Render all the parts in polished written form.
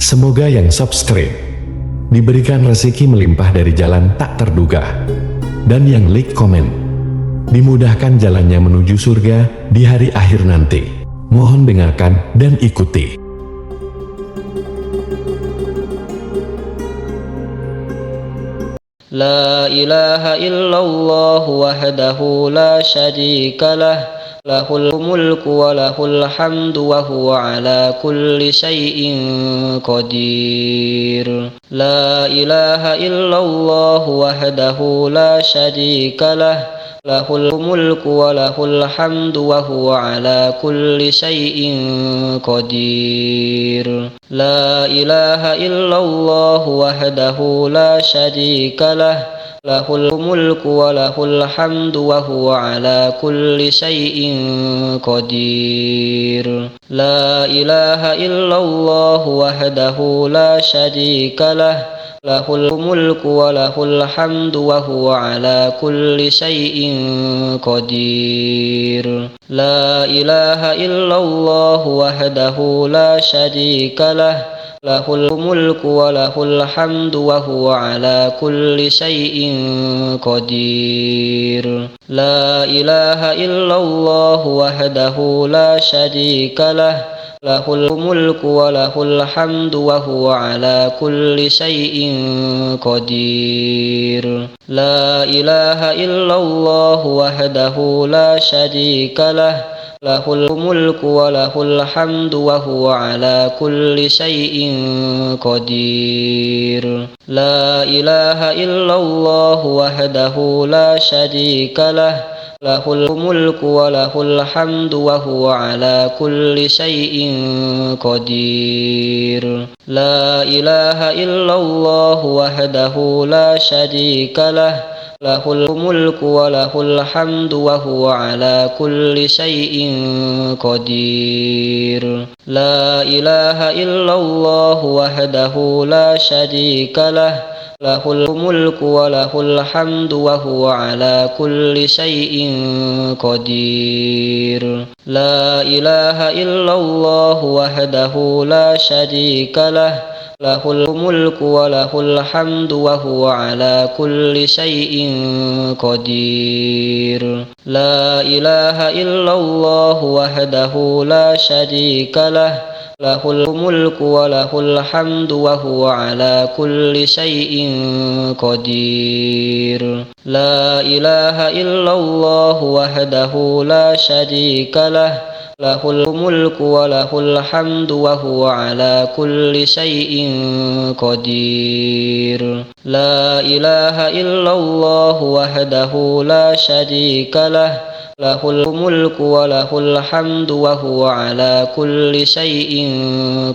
Semoga yang subscribe diberikan rezeki melimpah dari jalan tak terduga, dan yang like komen dimudahkan jalannya menuju surga di hari akhir nanti. Mohon dengarkan dan ikuti. La ilaha illallah wahdahu la syarika lah, lahul mulku wa lahul hamdu wa huwa ala kulli syai'in qadir. La ilaha illallah wahdahu la syarika lah, lahul mulku wa lahul hamdu wa huwa ala kulli syai'in qadir. La ilaha illallah wahdahu la syarika lah, lahul mulku wa lahul hamdu wa huwa ala kulli syai'in qadir. La ilaha illallah wahdahu la syarika lah, lahul mulku wa lahul hamdu wa huwa ala kulli syai'in qadir. La ilaha illallah wahdahu la syarika lah, lahul mulku wa lahul hamdu wa huwa ala kulli syai'in qadir. La ilaha illallah wahdahu la syarika lah, lahul mulku wa lahul hamdu wa huwa ala kulli syai'in qadir. La ilaha illallah wahdahu la syarika lah, lahul mulku wa lahul hamdu wa huwa ala kulli syai'in qadir. La ilaha illallah wahdahu la syarika lah, lahul mulku wa lahul hamdu wa huwa ala kulli syai'in qadir. La ilaha illallah wahdahu la syarika lah, lahul mulku wa lahul hamdu wa huwa ala kulli syai'in qadir. La ilaha illallah wahdahu la syarika lah, lahul mulku wa lahul hamdu wa huwa ala kulli syai'in qadir. La ilaha illallah wahdahu la syarika lah, lahul mulku wa lahul hamdu wa huwa ala kulli syai'in qadir. La ilaha illallah wahdahu la syarika lah, lahul mulku wa lahul hamdu wa huwa ala kulli syai'in qadir. La ilaha illallah wahdahu la syarika lah, lahul mulku wa lahul hamdu wa huwa ala kulli syai'in qadir. La ilaha illallah wahdahu la syarika lah, lahul mulku wa lahul hamdu wa huwa ala kulli syai'in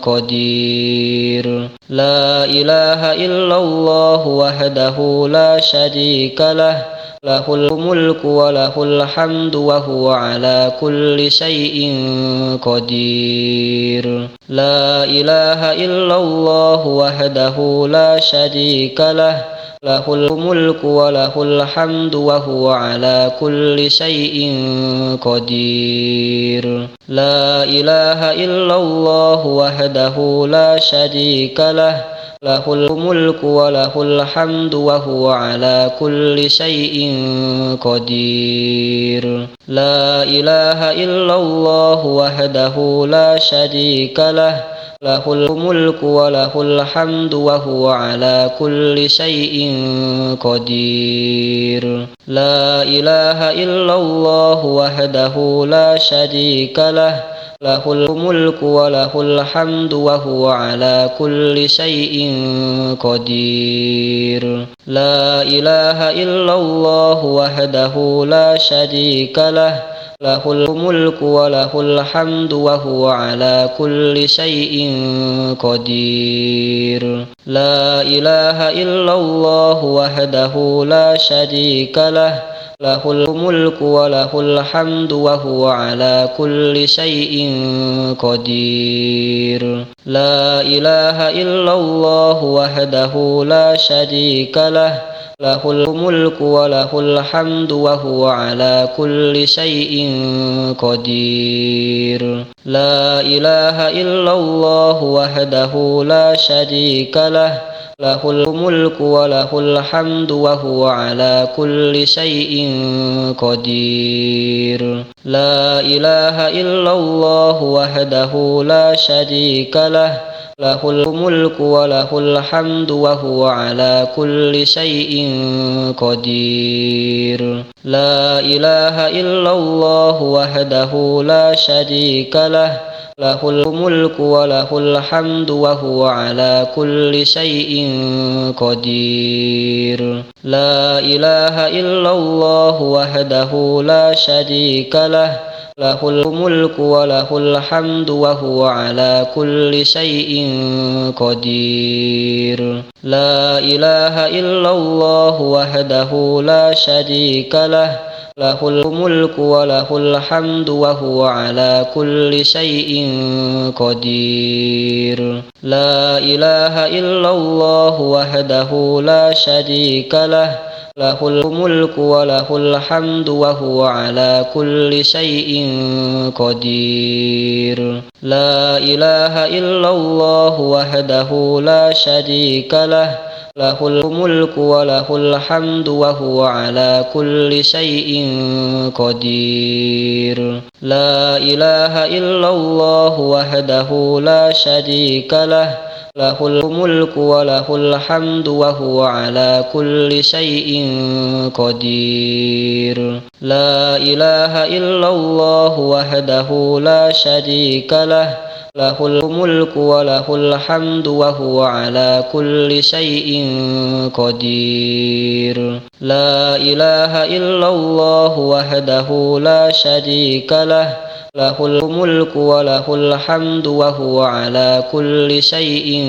qadir. La ilaha illallah wahdahu la syarika lah, lahul mulku wa lahul hamdu wa huwa ala kulli syai'in qadir. La ilaha illallah wahdahu la syarika lah, lahul mulku wa lahul hamdu wa huwa ala kulli syai'in qadir. La ilaha illallah wahdahu la syarika lah, lahul mulku wa lahul hamdu wa huwa ala kulli syai'in qadir. La ilaha illallah wahdahu la syarika lah, lahul mulku wa lahul hamdu wa huwa ala kulli syai'in qadir. La ilaha illallah wahdahu la syarika lah, lahul mulku wa lahul hamdu wa huwa ala kulli syai'in qadir. La ilaha illallah wahdahu la syarika lah, lahul mulku wa lahul hamdu wa huwa ala kulli syai'in qadir. La ilaha illallah wahdahu la syarika lah, lahul mulku wa lahul hamdu wa huwa ala kulli syai'in qadir. La ilaha illallah wahdahu la syarika lah, lahul mulku wa lahul hamdu wa huwa ala kulli syai'in qadir. La ilaha illallah wahdahu la syarika lah, lahul mulku wa lahul hamdu wa huwa ala kulli syai'in qadir. La ilaha illallah wahdahu la syarika lah, lahul mulku wa lahul hamdu wa huwa ala kulli syai'in qadir. La ilaha illallah wahdahu la syarika lah, lahul mulku wa lahul hamdu wa huwa ala kulli syai'in qadir. La ilaha illallah wahdahu la syarika lah, lahul mulku wa lahul hamdu wa huwa ala kulli syai'in qadir. La ilaha illallah wahdahu la syarika lah, lahul mulku wa lahul hamdu wa huwa ala kulli syai'in qadir. La ilaha illallah wahdahu la syarika lah, lahul mulku wa lahul hamdu wa huwa ala kulli syai'in qadir. La ilaha illallah wahdahu la syarika lah, lahul mulku wa lahul hamdu wa huwa ala kulli syai'in qadir. La ilaha illallah wahdahu la syarika lah, lahul mulku wa lahul hamdu wa huwa ala kulli syai'in qadir. La ilaha illallah wahdahu la syarika lah, lahul mulku wa lahul hamdu wa huwa ala kulli syai'in qadir. La ilaha illallah wahdahu la syarika lah, lahul mulku wa lahul hamdu wa huwa ala kulli syai'in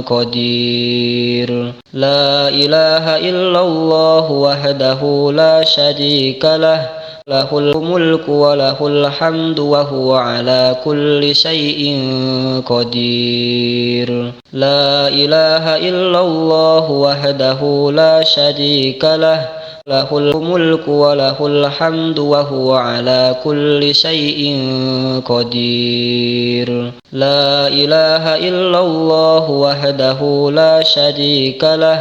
qadir. La ilaha illallah wahdahu la syarika lah, lahul mulku wa lahul hamdu wa huwa ala kulli syai'in qadir. La ilaha illallah wahdahu la syarika lah, lahul mulku wa lahul hamdu wa huwa ala kulli syai'in qadir. La ilaha illallah wahdahu la syarika lah,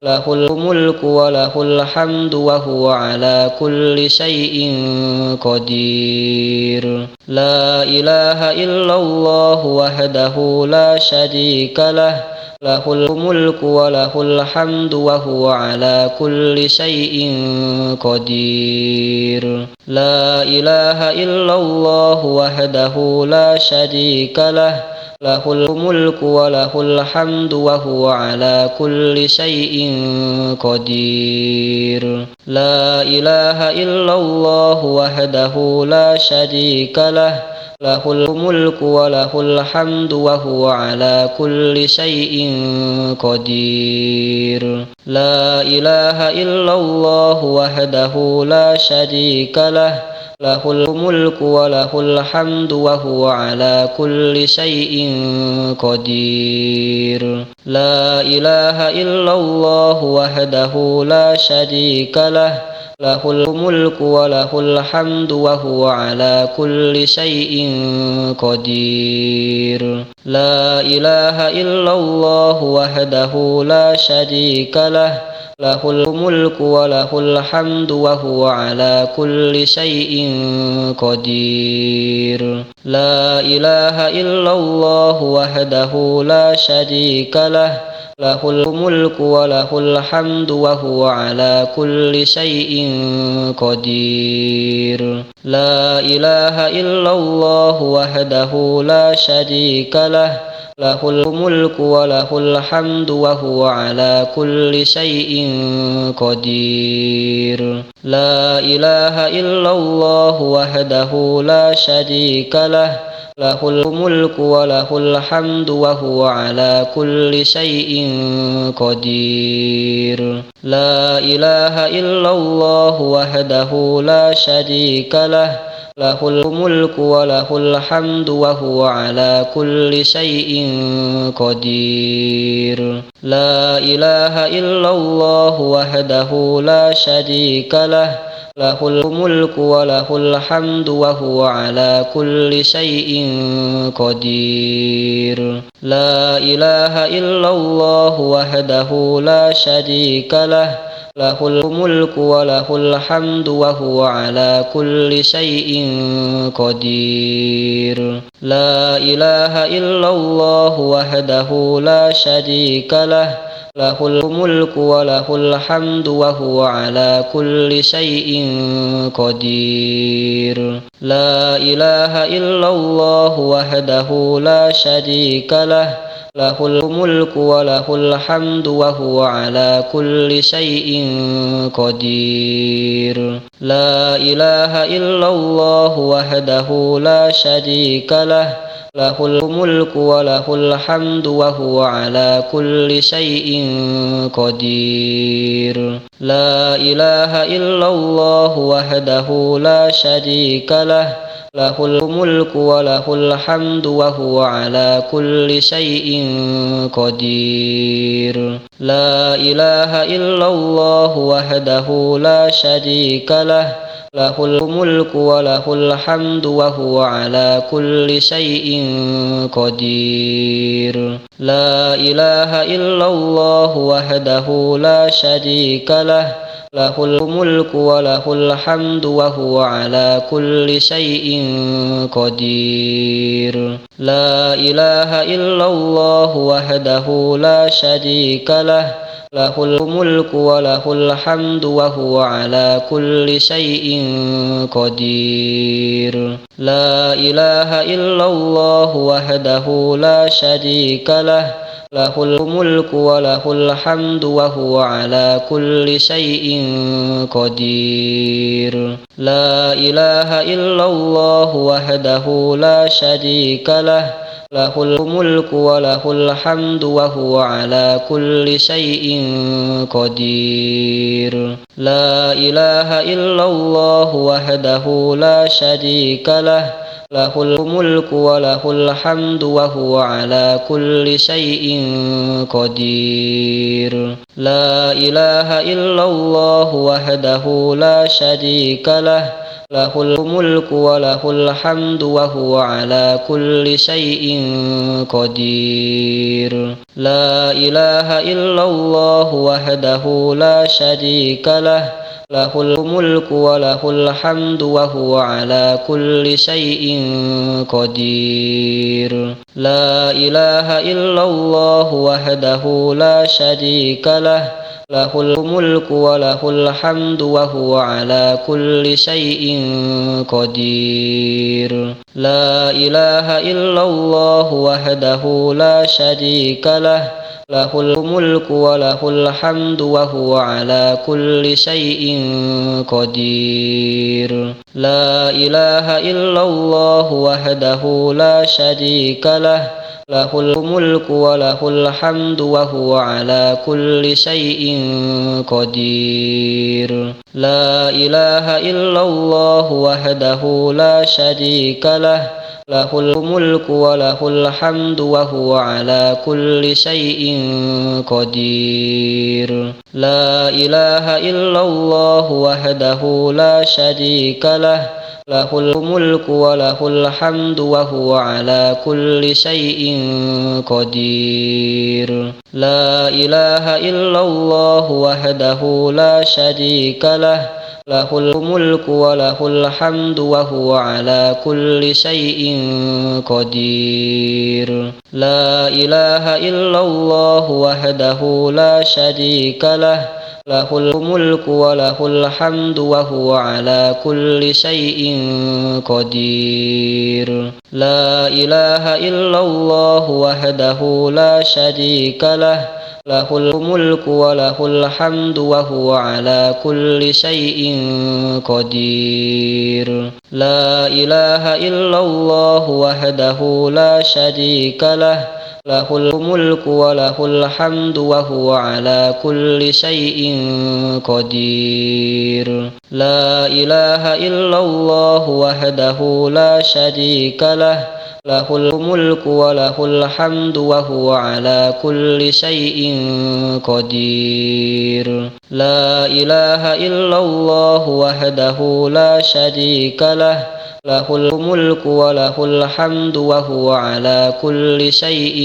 lahul mulku wa lahul hamdu wa huwa ala kulli syai'in qadir. La ilaha illallah wahdahu la syarika lah, lahul mulku wa lahul hamdu wa huwa ala kulli syai'in qadir. La ilaha illallah wahdahu la syarika lah, lahul mulku wa lahul hamdu wa huwa ala kulli syai'in qadir. La ilaha illallah wahdahu la syarika lah, lahul mulku wa lahul hamdu wa huwa ala kulli syai'in qadir. La ilaha illallah wahdahu la syarika lah, lahul mulku wa lahul hamdu wa huwa ala kulli syai'in qadir. La ilaha illallah wahdahu la syarika lah, lahul mulku wa lahul hamdu wa huwa ala kulli syai'in qadir. La ilaha illallah wahdahu la syarika lah, lahul mulku wa lahul hamdu wa huwa ala kulli syai'in qadir. La ilaha illallah wahdahu la syarika lah, lahul mulku wa lahul hamdu wa huwa ala kulli syai'in qadir. La ilaha illallah wahdahu la syarika lah, lahul mulku wa lahul hamdu wa huwa ala kulli syai'in qadir. La ilaha illallah wahdahu la syarika lah, lahul mulku wa lahul hamdu wa huwa ala kulli syai'in qadir. La ilaha illallah wahdahu la syarika lah, lahul mulku wa lahul hamdu wa huwa ala kulli syai'in qadir. La ilaha illallah wahdahu la syarika lah, lahul mulku wa lahul hamdu wa huwa ala kulli syai'in qadir. La ilaha illallah wahdahu la syarika lah, lahul mulku wa lahul hamdu wa huwa ala kulli syai'in qadir. La ilaha illallah wahdahu la syarika lah, lahul mulku wa lahul hamdu wa huwa ala kulli syai'in qadir. La ilaha illallah wahdahu la syarika lah, lahul mulku wa lahul hamdu wa huwa ala kulli syai'in qadir. La ilaha illallah wahdahu la syarika lah, lahul mulku wa lahul hamdu wa huwa ala kulli syai'in qadir. La ilaha illallah wahdahu la syarika lah, lahul mulku wa lahul hamdu wa huwa ala kulli syai'in qadir. La ilaha illallah wahdahu la syarika lah, lahul mulku wa lahul hamdu wa huwa ala kulli syai'in qadir. La ilaha illallah wahdahu la syarika lah, lahul mulku wa lahul hamdu wa huwa ala kulli syai'in qadir. La ilaha illallah wahdahu la syarika lah, lahul mulku wa lahul hamdu wa huwa ala kulli syai'in qadir. La ilaha illallah wahdahu la syarika lah, lahul mulku wa lahul hamdu wa huwa ala kulli syai'in qadir. La ilaha illallah wahdahu la syarika lah, lahul mulku wa lahul hamdu wa huwa ala kulli syai'in qadir. La ilaha illallah wahdahu la syarika lah, lahul mulku wa lahul hamdu wa huwa ala kulli syai'in qadir. La ilaha illallah wahdahu la syarika lah, lahul mulku wa lahul hamdu wa huwa ala kulli syai'in qadir. La ilaha illallah wahdahu la syarika lah, lahul mulku wa lahul hamdu wa huwa ala kulli syai'in qadir. La ilaha illallah wahdahu la syarika lah, lahul mulku wa lahul hamdu wa huwa ala kulli syai'in qadir. La ilaha illallah wahdahu la syarika lah, lahul mulku wa lahul hamdu wa huwa ala kulli syai'in qadir. La ilaha illallah wahdahu la syarika lah, lahul mulku wa lahul hamdu wa huwa ala kulli syai'in qadir. La ilaha illallah wahdahu la syarika lah, lahul mulku wa lahul hamdu wa huwa ala kulli syai'in qadir. La ilaha illallah wahdahu la syarika lah, lahul mulku wa lahul hamdu wa huwa ala kulli syai'in qadir. La ilaha illallah wahdahu la syarika lah, lahul mulku wa lahul hamdu wa huwa ala kulli syai'in qadir. La ilaha illallah wahdahu la syarika lah, lahul mulku wa lahul hamdu wa huwa ala kulli syai'in qadir. La ilaha illallah wahdahu la syarika lah, lahul mulku wa lahul hamdu wa huwa ala kulli syai'in qadir. La ilaha illallah wahdahu la syarika lah, له الملك وله الحمد وهو على كل شيء قدير لا إله إلا الله وحده لا شريك له له الملك وله الحمد وهو على كل شيء قدير لا إله إلا الله وحده لا شريك له له الملك وله الحمد وهو على كل شيء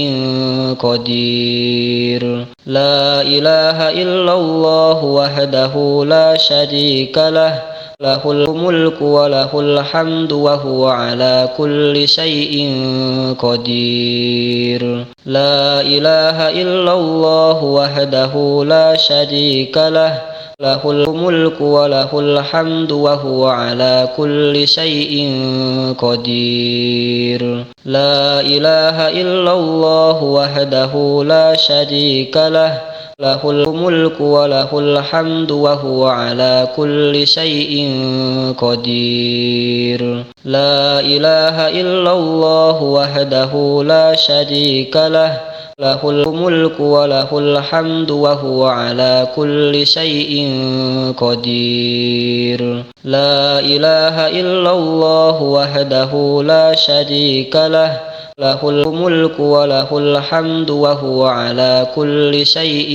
قدير لا إله إلا الله وحده لا شريك له له الملك وله الحمد وهو على كل شيء قدير لا إله إلا الله وحده لا شريك له له الملك وله الحمد وهو على كل شيء قدير لا إله إلا الله وحده لا شريك له له الملك وله الحمد وهو على كل شيء قدير لا إله إلا الله وحده لا شريك له له الملك وله الحمد وهو على كل شيء قدير لا إله إلا الله وحده لا شريك له له الملك وله الحمد وهو على كل شيء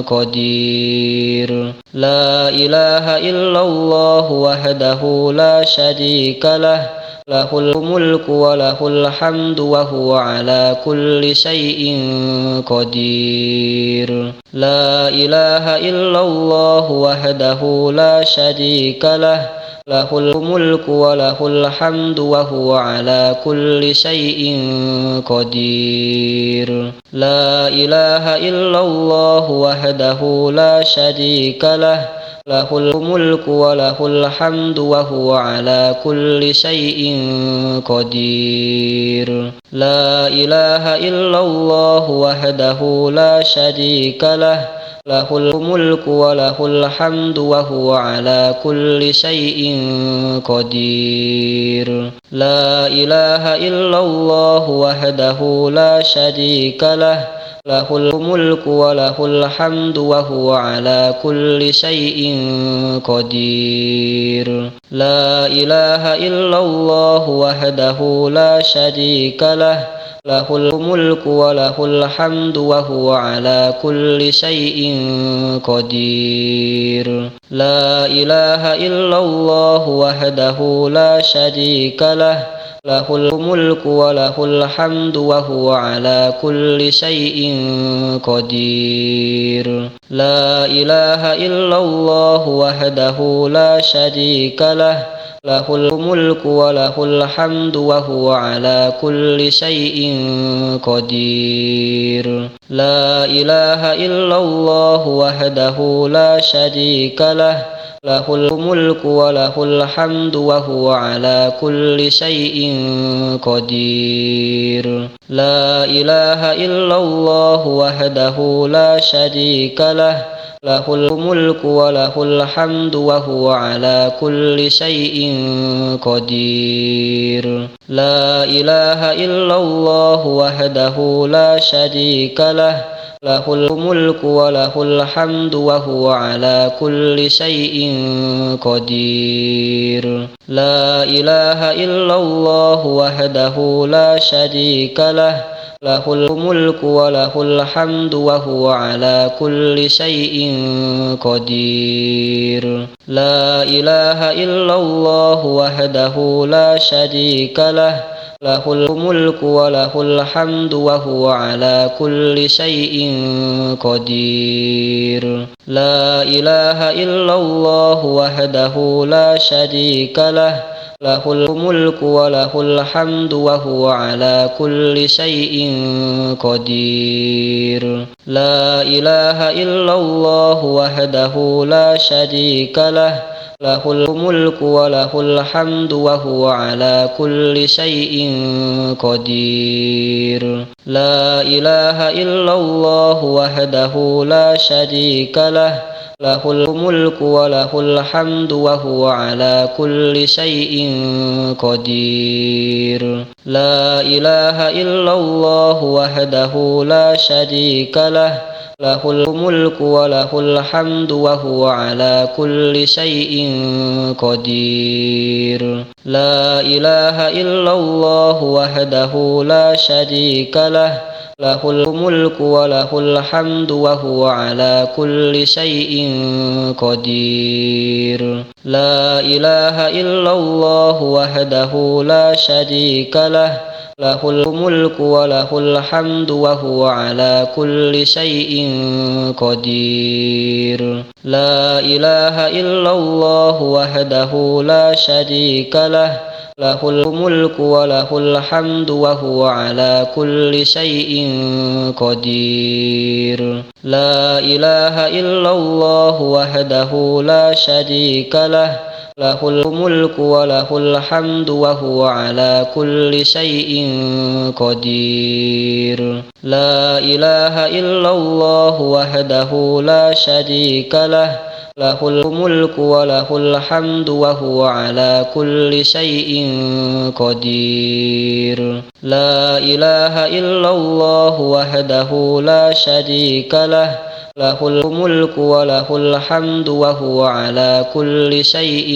قدير لا إله إلا الله وحده لا شريك له له الملك وله الحمد وهو على كل شيء قدير لا إله إلا الله وحده لا شريك له له الملك وله الحمد وهو على كل شيء قدير لا إله إلا الله وحده لا شريك له له الملك وله الحمد وهو على كل شيء قدير لا إله إلا الله وحده لا شريك له له الملك وله الحمد وهو على كل شيء قدير لا إله إلا الله وحده لا شريك له له الملك وله الحمد وهو على كل شيء قدير لا إله إلا الله وحده لا شريك له له الملك وله الحمد وهو على كل شيء قدير لا إله إلا الله وحده لا شريك له له الملك وله الحمد وهو على كل شيء قدير لا إله إلا الله وحده لا شريك له له الملك وله الحمد وهو على كل شيء قدير لا إله إلا الله وحده لا شريك له له الملك وله الحمد وهو على كل شيء قدير لا إله إلا الله وحده لا شريك له له الملك وله الحمد وهو على كل شيء قدير لا إله إلا الله وحده لا شريك له له الملك وله الحمد وهو على كل شيء قدير لا إله إلا الله وحده لا شريك له له الملك وله الحمد وهو على كل شيء قدير لا إله إلا الله وحده لا شريك له له الملك وله الحمد وهو على كل شيء قدير لا إله إلا الله وحده لا شريك له له الملك وله الحمد وهو على كل شيء قدير لا إله إلا الله وحده لا شريك له له الملك وله الحمد وهو على كل شيء قدير. لا إله إلا الله وحده لا شريك له له الملك وله الحمد وهو على كل شيء قدير. لا إله إلا الله وحده لا شريك له له الملك وله الحمد وهو على كل شيء قدير. لا إله إلا الله وحده لا شريك له له الملك وله الحمد وهو على كل شيء قدير. لا إله إلا الله وحده لا شريك له له الملك وله الحمد وهو على كل شيء قدير. لا إله إلا الله وحده لا شريك له له الملك وله الحمد وهو على كل شيء قدير. لا إله إلا الله وحده لا شريك له له الملك وله الحمد وهو على كل شيء قدير. لا إله إلا الله وحده لا شريك له له الملك وله الحمد وهو على كل شيء قدير. لا إله إلا الله وحده لا شريك له له الملك وله الحمد وهو على كل شيء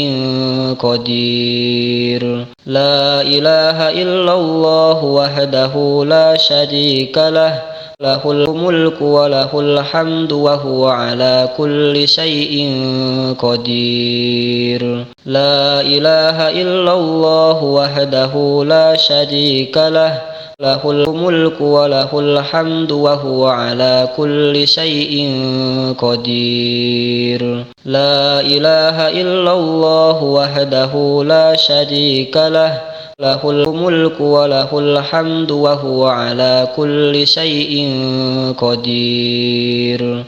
قدير. لا إله إلا الله وحده لا شريك له له الملك وله الحمد وهو على كل شيء قدير. لا إله إلا الله وحده لا شريك له له الملك وله الحمد وهو على كل شيء قدير. لا إله إلا الله وحده لا شريك له له الملك وله الحمد وهو على كل شيء قدير.